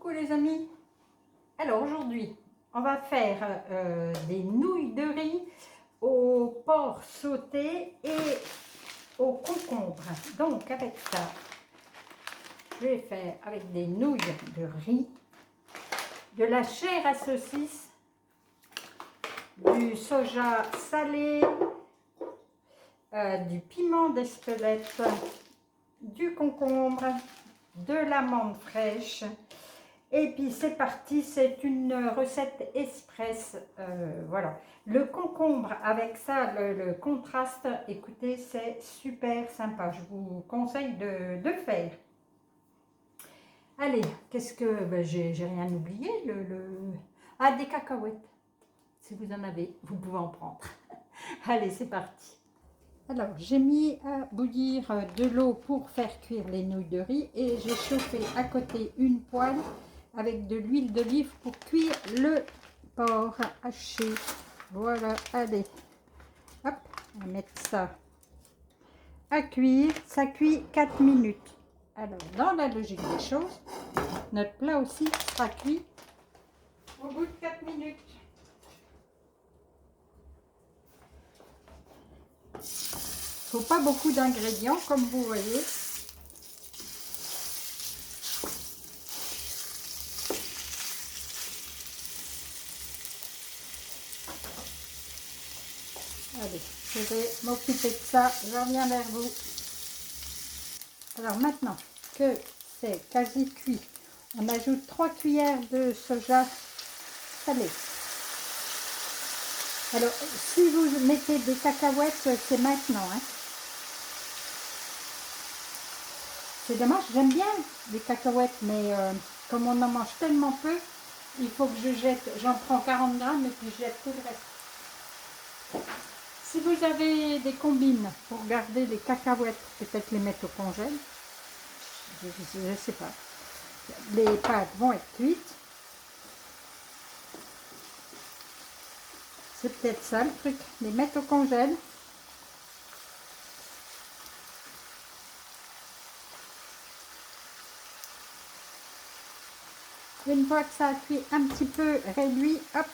Coucou les amis. Alors aujourd'hui, on va faire des nouilles de riz au porc sauté et au concombre. Donc avec ça, je vais faire avec des nouilles de riz, de la chair à saucisse, du soja salé, du piment d'Espelette, du concombre, de l'amande fraîche. Et puis c'est parti, c'est une recette express, voilà. Le concombre avec ça, le contraste, écoutez, c'est super sympa. Je vous conseille de faire. Allez, qu'est-ce que... Ben, j'ai rien oublié. Ah, des cacahuètes. Si vous en avez, vous pouvez en prendre. Allez, c'est parti. Alors, j'ai mis à bouillir de l'eau pour faire cuire les nouilles de riz et j'ai chauffé à côté une poêle avec de l'huile d'olive pour cuire le porc haché. Voilà, allez, hop, on va mettre ça à cuire. Ça cuit 4 minutes. Alors, dans la logique des choses, notre plat aussi sera cuit au bout de 4 minutes. Il ne faut pas beaucoup d'ingrédients, comme vous voyez. Allez, je vais m'occuper de ça, je reviens vers vous. Alors maintenant que c'est quasi cuit, on ajoute 3 cuillères de soja salé. Alors, si vous mettez des cacahuètes, c'est maintenant. Hein. C'est dommage, j'aime bien les cacahuètes, mais comme on en mange tellement peu, il faut que je jette, j'en prends 40 grammes et puis je jette tout le reste. Si vous avez des combines pour garder les cacahuètes, peut-être les mettre au congèle, je ne sais pas. Les pâtes vont être cuites. C'est peut-être ça le truc, les mettre au congèle. Une fois que ça a cuit un petit peu réduit, hop,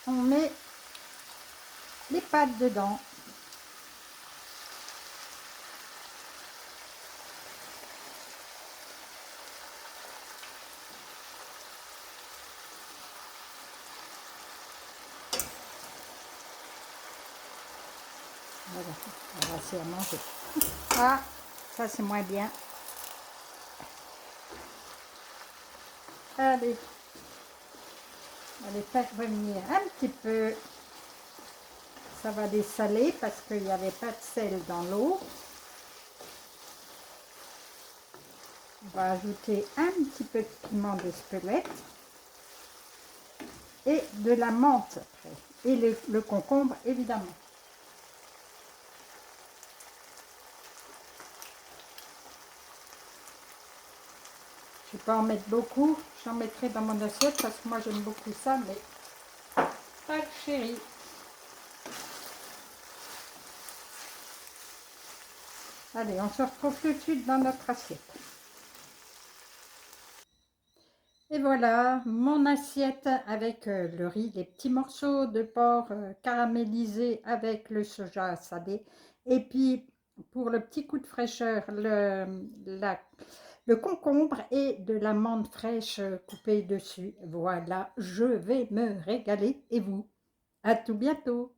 on met les pâtes dedans. Voilà, on va essayer à manger. Ah, ça c'est moins bien. Allez, on va les faire revenir un petit peu. Ça va dessaler parce qu'il n'y avait pas de sel dans l'eau. On va ajouter un petit peu de piment d'Espelette et de la menthe après. Et le concombre évidemment. Je ne vais pas en mettre beaucoup, j'en mettrai dans mon assiette parce que moi j'aime beaucoup ça, mais pas le chéri. Allez, on se retrouve tout de suite dans notre assiette. Et voilà, mon assiette avec le riz, les petits morceaux de porc caramélisés avec le soja salé. Et puis, pour le petit coup de fraîcheur, le concombre et de l'amande fraîche coupée dessus. Voilà, je vais me régaler. Et vous? À tout bientôt!